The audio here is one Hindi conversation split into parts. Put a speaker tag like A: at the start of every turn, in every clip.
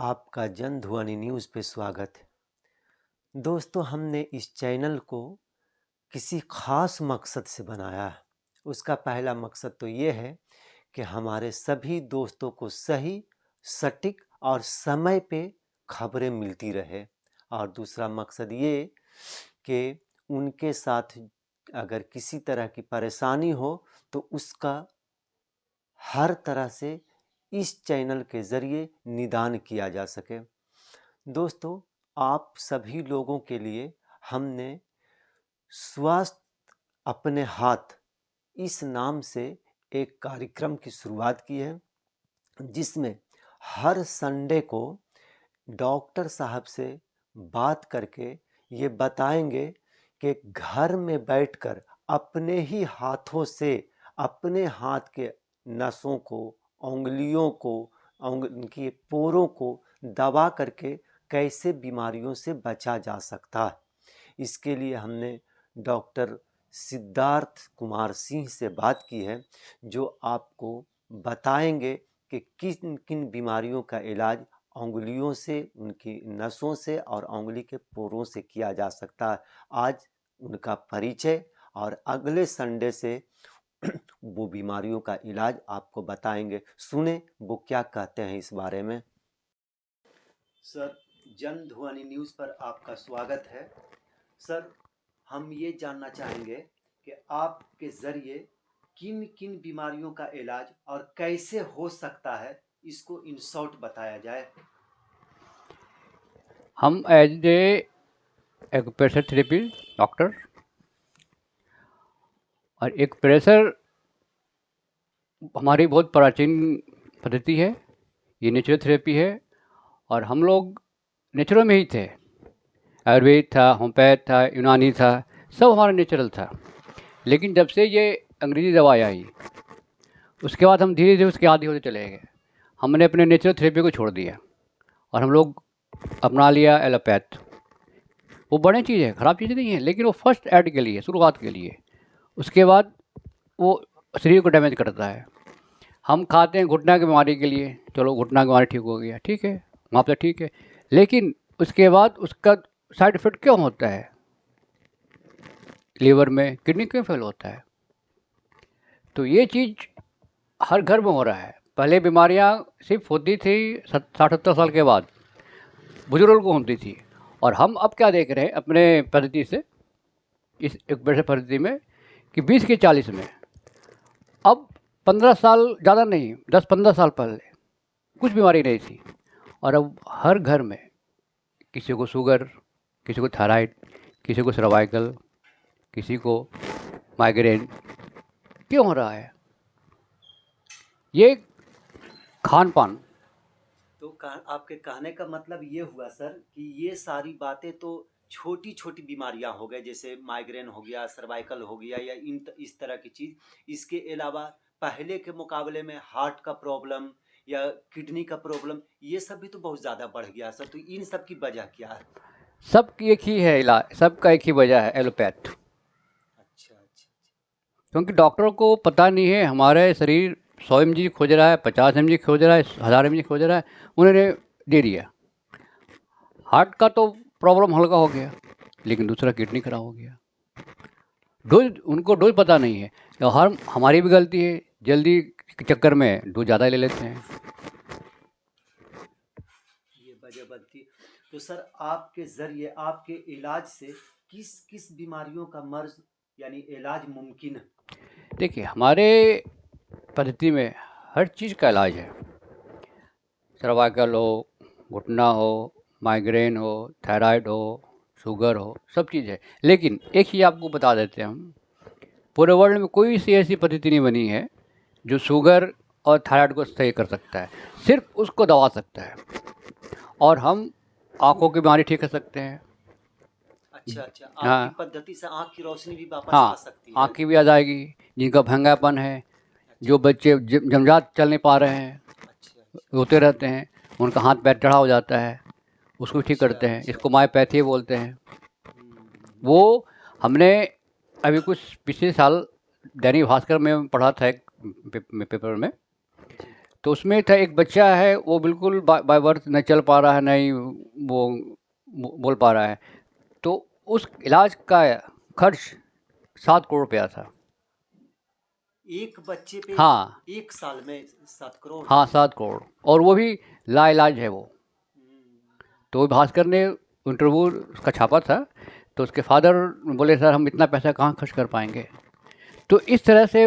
A: आपका जन ध्वनि न्यूज़ पे स्वागत है। दोस्तों, हमने इस चैनल को किसी ख़ास मकसद से बनाया है। उसका पहला मकसद तो ये है कि हमारे सभी दोस्तों को सही, सटीक और समय पे खबरें मिलती रहे। और दूसरा मकसद ये कि उनके साथ अगर किसी तरह की परेशानी हो तो उसका हर तरह से इस चैनल के ज़रिए निदान किया जा सके। दोस्तों, आप सभी लोगों के लिए हमने स्वास्थ्य अपने हाथ इस नाम से एक कार्यक्रम की शुरुआत की है, जिसमें हर संडे को डॉक्टर साहब से बात करके ये बताएंगे कि घर में बैठकर अपने ही हाथों से अपने हाथ के नसों को, उंगलियों को, उनकी पोरों को दबा करके कैसे बीमारियों से बचा जा सकता है। इसके लिए हमने डॉक्टर सिद्धार्थ कुमार सिंह से बात की है, जो आपको बताएंगे कि किन किन बीमारियों का इलाज उंगलियों से, उनकी नसों से और उंगली के पोरों से किया जा सकता है। आज उनका परिचय और अगले संडे से वो बीमारियों का इलाज आपको बताएंगे। सुने वो क्या कहते हैं इस बारे में। सर, जन ध्वनि न्यूज़ पर आपका स्वागत है। सर, हम ये जानना चाहेंगे कि आपके ज़रिए किन किन बीमारियों का इलाज और कैसे हो सकता है, इसको इन शॉर्ट बताया जाए।
B: हम as a acupressure therapy doctor और एक प्रेशर हमारी बहुत प्राचीन पद्धति है। ये नेचुरल थेरेपी है और हम लोग नेचुरल में ही थे। आयुर्वेद था, होम्योपैथ था, यूनानी था, सब हमारा नेचुरल था। लेकिन जब से ये अंग्रेज़ी दवाई आई, उसके बाद हम धीरे धीरे उसके आदी होते चले गए। हमने अपने नेचुरल थेरेपी को छोड़ दिया और हम लोग अपना लिया एलोपैथ। वो बड़ी चीज़ है, ख़राब चीज़ नहीं है, लेकिन वो फर्स्ट ऐड के लिए, शुरुआत के लिए। उसके बाद वो शरीर को डैमेज करता है। हम खाते हैं घुटना की बीमारी के लिए, चलो घुटना की बीमारी ठीक हो गया, ठीक है, वहाँ पे ठीक है, लेकिन उसके बाद उसका साइड इफ़ेक्ट क्यों होता है? लीवर में, किडनी क्यों फेल होता है? तो ये चीज़ हर घर में हो रहा है। पहले बीमारियाँ सिर्फ होती थी 60-70 साल के बाद, बुजुर्गों को होती थी। और हम अब क्या देख रहे हैं अपने पद्धति से, इस एक बड़े पद्धति में, कि 20 के 40 में, अब 15 साल ज़्यादा नहीं, 10-15 साल पहले कुछ बीमारी नहीं थी और अब हर घर में किसी को शुगर, किसी को थायराइड, किसी को सर्वाइकल, किसी को माइग्रेन। क्यों हो रहा है? ये खान पान।
A: तो आपके कहने का मतलब ये हुआ सर कि ये सारी बातें तो छोटी छोटी बीमारियां हो गए, जैसे माइग्रेन हो गया, सर्वाइकल हो गया, या इस तरह की चीज़। इसके अलावा पहले के मुकाबले में हार्ट का प्रॉब्लम या किडनी का प्रॉब्लम, ये सब भी तो बहुत ज़्यादा बढ़ गया सर। तो इन सब की वजह क्या है?
B: सब एक ही है इलाज, सबका एक ही वजह है, एलोपैथ।
A: अच्छा अच्छा।
B: क्योंकि डॉक्टरों को पता नहीं है हमारे शरीर 100 mg खोज रहा है, 50 mg खोज रहा है, 1000 mg खोज रहा है, उन्होंने दे दिया। हार्ट का तो प्रॉब्लम हल्का हो गया, लेकिन दूसरा किडनी खराब हो गया। डोज, उनको डोज पता नहीं है। तो हमारी भी गलती है, जल्दी के चक्कर में डोज ज़्यादा ले लेते हैं।
A: ये वजह बनती है। तो सर, आपके ज़रिए, आपके इलाज से किस किस बीमारियों का मर्ज यानी इलाज मुमकिन है?
B: देखिए, हमारे पद्धति में हर चीज़ का इलाज है। सर्वाइकल हो, घुटना हो, माइग्रेन हो, थायराइड हो, शुगर हो, सब चीज़ है। लेकिन एक चीज़ आपको बता देते हैं हम, पूरे वर्ल्ड में कोई सी ऐसी पद्धति नहीं बनी है जो शुगर और थायराइड को सही कर सकता है, सिर्फ उसको दबा सकता है। और हम आँखों की बीमारी ठीक कर सकते हैं।
A: अच्छा अच्छा, आपकी
B: हाँ,
A: पद्धति से आँख की रोशनी भी वापस आ
B: हाँ,
A: सकती है।
B: आँख की भी आ जाएगी। जिनका भंगापन है,
A: अच्छा
B: जो बच्चे जमजात चल नहीं पा रहे हैं,
A: अच्छा अच्छा।
B: रोते रहते हैं, उनका हाथ पैर टेढ़ा हो जाता है, उसको भी ठीक
A: अच्छा
B: करते हैं।
A: अच्छा
B: इसको
A: अच्छा।
B: मायोपैथी बोलते हैं।
A: हम्म।
B: वो हमने अभी कुछ पिछले साल दैनिक भास्कर में पढ़ा था, एक पेपर में,
A: जी।
B: तो उसमें था एक बच्चा है, वो बिल्कुल बाय बर्थ न चल पा रहा है, नहीं वो बोल पा रहा है। तो उस इलाज का खर्च 7 करोड़ रुपया था।
A: एक बच्चे पे
B: हाँ
A: 1 साल में 7 करोड़?
B: हाँ 7 करोड़, और वो भी लाइलाज है वो। तो भास्कर ने इंटरव्यू उसका छापा था, तो उसके फादर बोले सर हम इतना पैसा कहाँ खर्च कर पाएंगे। तो इस तरह से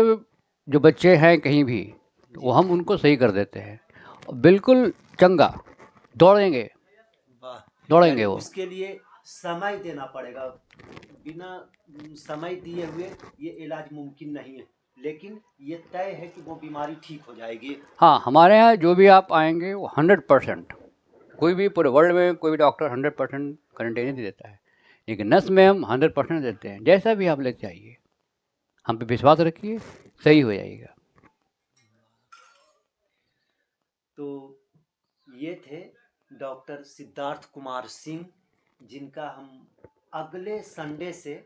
B: जो बच्चे हैं कहीं भी, वो हम उनको सही कर देते हैं, बिल्कुल चंगा दौड़ेंगे
A: वाह,
B: दौड़ेंगे
A: यानी
B: वो।
A: उसके लिए समय देना पड़ेगा। बिना समय दिए हुए ये इलाज मुमकिन नहीं है, लेकिन ये तय है कि वो बीमारी ठीक हो जाएगी।
B: हाँ, हमारे यहाँ जो भी आप आएंगे वो 100%, कोई भी पूरे वर्ल्ड में कोई भी डॉक्टर 100% गारंटी नहीं देता है, लेकिन नस में हम 100% देते हैं। जैसा भी आप लेके आइए, हम पे विश्वास रखिए, सही हो जाएगा।
A: तो ये थे डॉक्टर सिद्धार्थ कुमार सिंह, जिनका हम अगले संडे से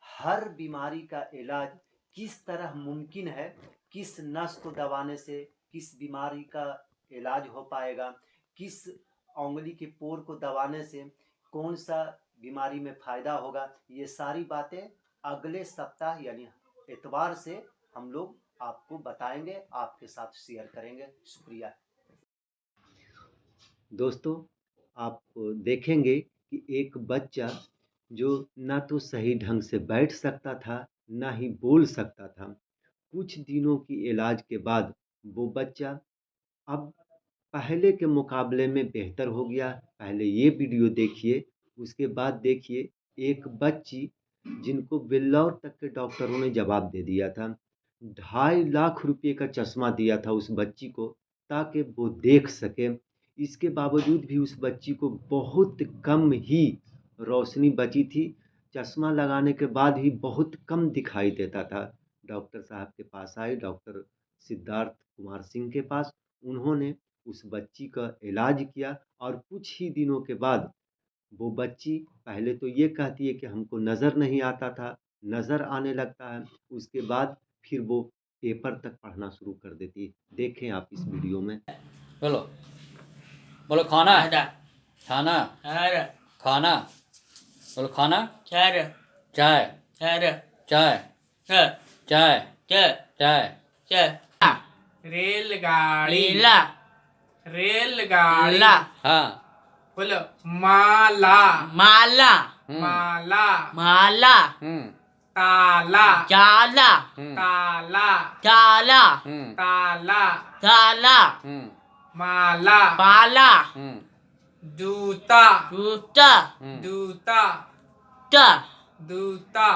A: हर बीमारी का इलाज किस तरह मुमकिन है, किस नस को दबाने से किस बीमारी का इलाज हो पाएगा, किस उंगली के पोर को दबाने से कौन सा बीमारी में फ़ायदा होगा, ये सारी बातें अगले सप्ताह यानी इतवार से हम लोग आपको बताएंगे, आपके साथ शेयर करेंगे। शुक्रिया दोस्तों। आप देखेंगे कि एक बच्चा जो ना तो सही ढंग से बैठ सकता था, ना ही बोल सकता था, कुछ दिनों की इलाज के बाद वो बच्चा अब पहले के मुकाबले में बेहतर हो गया। पहले ये वीडियो देखिए, उसके बाद देखिए एक बच्ची जिनको बिल्लौर तक के डॉक्टरों ने जवाब दे दिया था, 2.5 लाख रुपए का चश्मा दिया था उस बच्ची को ताकि वो देख सके। इसके बावजूद भी उस बच्ची को बहुत कम ही रोशनी बची थी, चश्मा लगाने के बाद ही बहुत कम दिखाई देता था। डॉक्टर साहब के पास आई, डॉक्टर सिद्धार्थ कुमार सिंह के पास। उन्होंने उस बच्ची का इलाज किया और कुछ ही दिनों के बाद वो बच्ची पहले तो ये कहती है कि हमको नज़र नहीं आता था, नज़र आने लगता है। उसके बाद फिर वो पेपर तक पढ़ना शुरू कर देती है। देखें आप इस वीडियो में।
B: बोलो बोलो, खाना खाना खाना, बोलो खाना, चाय चाय चाय चाय चाय।
C: रेलगाड़ी
B: ला
C: रेलगाड़ी
B: हाँ
C: बोलो माला
B: माला
C: माला
B: माला
C: ताला
B: चाला
C: ताला
B: चाला
C: ताला
B: चाला
C: माला
B: पाला
C: जूता
B: जूता
C: जूता
B: टा
C: जूता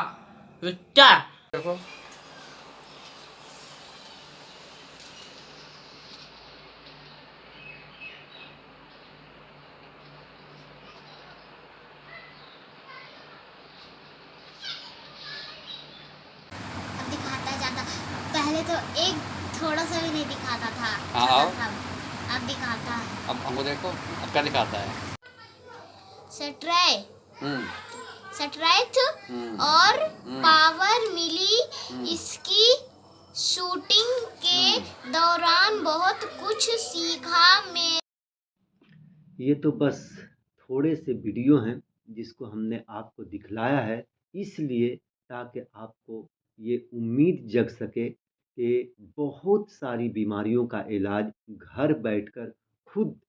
B: जूता।
D: अब दिखाता है ज़्यादा। पहले तो एक थोड़ा सा भी नहीं दिखाता था।
B: हाँ,
D: छोटा
B: आओ।
D: था, अब दिखाता है।
B: अब हमको देखो, अब क्या दिखाता है।
D: सट्राई
B: हम्म
D: सट्राइट
B: हम्म
D: और पावर मिली इसकी शूटिंग के दौरान बहुत कुछ सीखा मैं।
A: ये तो बस थोड़े से वीडियो हैं जिसको हमने आपको दिखलाया है, इसलिए ताकि आपको ये उम्मीद जग सके कि बहुत सारी बीमारियों का इलाज घर बैठकर खुद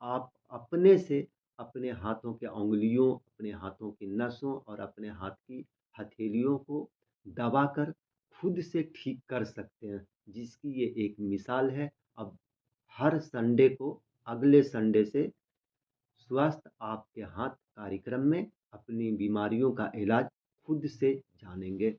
A: आप अपने से अपने हाथों के उंगलियों, अपने हाथों की नसों और अपने हाथ की हथेलियों को दबाकर खुद से ठीक कर सकते हैं, जिसकी ये एक मिसाल है। अब हर संडे को, अगले संडे से स्वास्थ्य आपके हाथ कार्यक्रम में अपनी बीमारियों का इलाज खुद से जानेंगे।